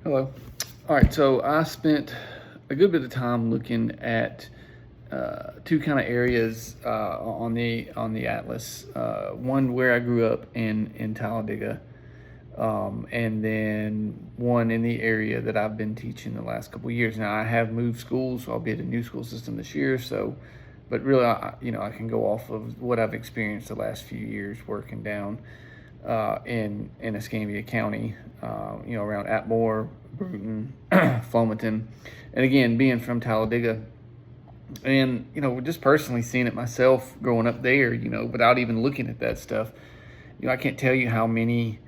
Hello. All right, so I spent a good bit of time looking at two kind of areas on the atlas. One where I grew up in Talladega, and then one in the area that I've been teaching the last couple of years. Now I have moved schools, so I'll be at a new school system this year. So, but really, I can go off of what I've experienced the last few years working down in Escambia County, around Atmore, Bruton, Flomaton, and again, being from Talladega, and just personally seeing it myself growing up there, without even looking at that stuff, I can't tell you how many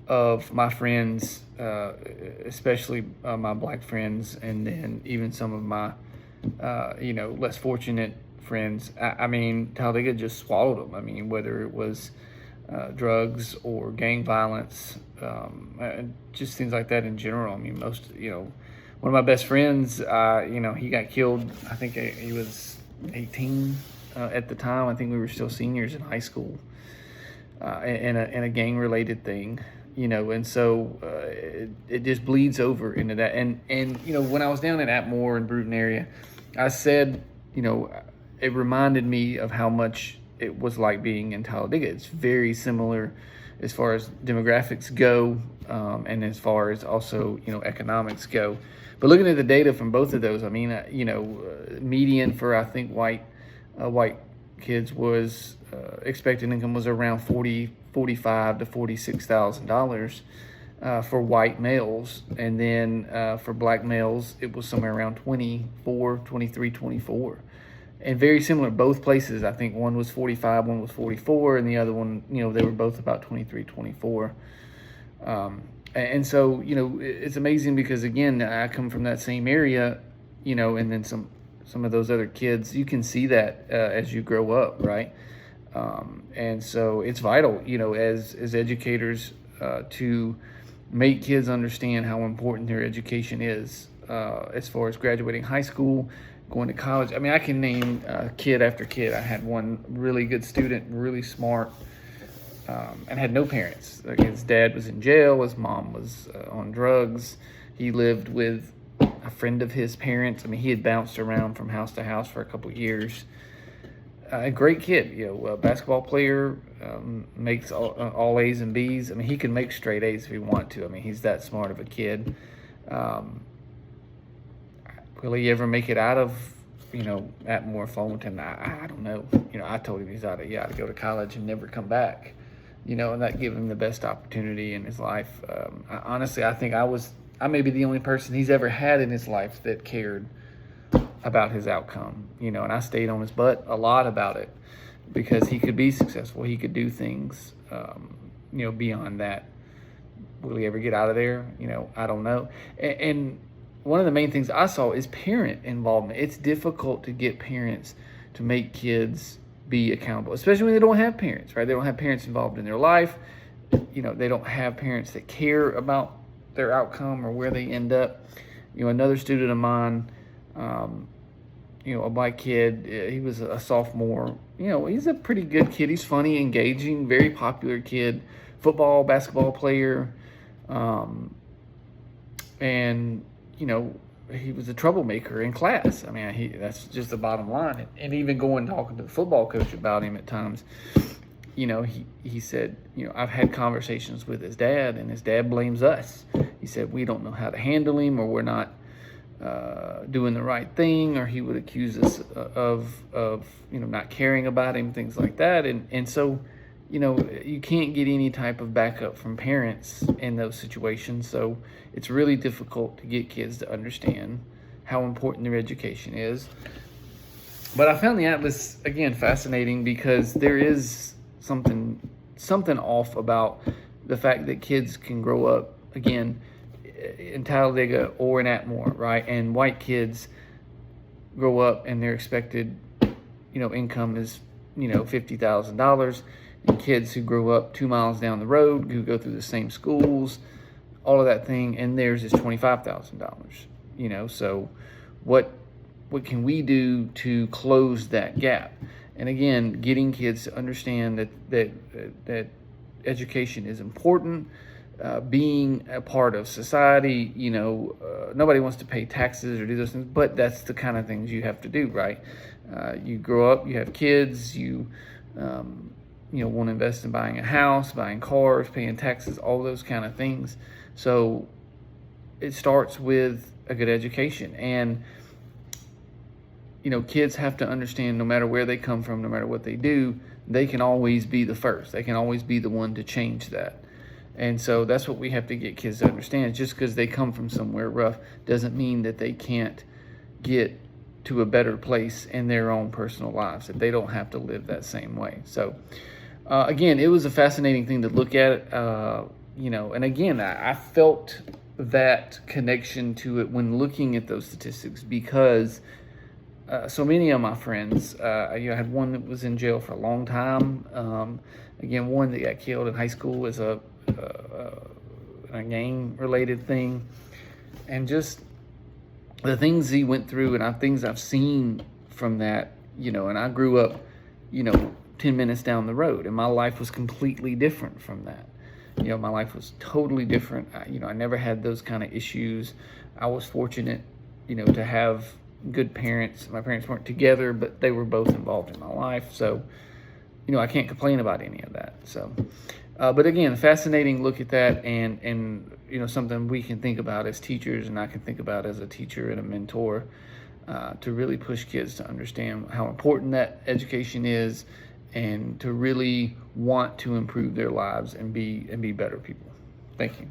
of my friends, especially my black friends, and then even some of my, less fortunate friends. I mean, Talladega just swallowed them. I mean, whether it was drugs or gang violence, just things like that in general. I mean, one of my best friends, he got killed. I think he was 18 at the time. I think we were still seniors in high school, in a gang related thing. And so it just bleeds over into that. And when I was down in Atmore and Bruton area, I said, it reminded me of how much it was like being in Talladega. It's very similar as far as demographics go, and as far as also economics go. But looking at the data from both of those, I mean, median for I think white kids was expected income was around $45,000 to $46,000 for white males, and then for black males it was somewhere around 24, and very similar both places. I think one was 45, one was 44, and the other one, they were both about 23, 24. And so, it's amazing because, again, I come from that same area, and then some of those other kids, you can see that as you grow up, right? And so it's vital, as educators, to make kids understand how important their education is, as far as graduating high school, going to college. I mean, I can name kid after kid. I had one really good student, really smart, and had no parents. Like, his dad was in jail. His mom was on drugs. He lived with a friend of his parents. I mean, he had bounced around from house to house for a couple of years. A great kid, a basketball player, makes all A's and B's. I mean, he can make straight A's if he want to. I mean, he's that smart of a kid. Will he ever make it out of, Atmore, Fulton? I don't know. I told him he's out to go to college and never come back, and that gave him the best opportunity in his life. Honestly, I think I may be the only person he's ever had in his life that cared about his outcome, and I stayed on his butt a lot about it because he could be successful. He could do things, beyond that. Will he ever get out of there? I don't know. And one of the main things I saw is parent involvement. It's difficult to get parents to make kids be accountable, especially when they don't have parents, right? They don't have parents involved in their life. They don't have parents that care about their outcome or where they end up. Another student of mine, a black kid, he was a sophomore. He's a pretty good kid. He's funny, engaging, very popular kid, football, basketball player, and he was a troublemaker in class. I mean, that's just the bottom line. And even talking to the football coach about him at times, he said, I've had conversations with his dad, and his dad blames us. He said, we don't know how to handle him, or we're not doing the right thing, or he would accuse us of not caring about him, things like that. And so, you can't get any type of backup from parents in those situations. So it's really difficult to get kids to understand how important their education is. But I found the Atlas, again, fascinating because there is something off about the fact that kids can grow up, again, in Talladega or in Atmore, right? And white kids grow up and their expected, income is, $50,000. And kids who grow up 2 miles down the road, who go through the same schools, all of that thing, and theirs is $25,000. So what can we do to close that gap? And again, getting kids to understand that education is important, being a part of society. Nobody wants to pay taxes or do those things, but that's the kind of things you have to do, right? You grow up, you have kids, you want to invest in buying a house, buying cars, paying taxes, all those kind of things. So it starts with a good education. And kids have to understand, no matter where they come from, no matter what they do, they can always be the first. They can always be the one to change that. And so that's what we have to get kids to understand. Just because they come from somewhere rough doesn't mean that they can't get to a better place in their own personal lives, that they don't have to live that same way. So again, it was a fascinating thing to look at, and again, I felt that connection to it when looking at those statistics, because so many of my friends, I had one that was in jail for a long time. Again, one that got killed in high school was a gang-related thing, and just the things he went through, and things I've seen from that. And I grew up, 10 minutes down the road, and my life was completely different from that. My life was totally different. I never had those kind of issues. I was fortunate, to have good parents. My parents weren't together, but they were both involved in my life. So, I can't complain about any of that. So, but again, fascinating look at that, and something we can think about as teachers, and I can think about as a teacher and a mentor, to really push kids to understand how important that education is, and to really want to improve their lives and be better people. Thank you.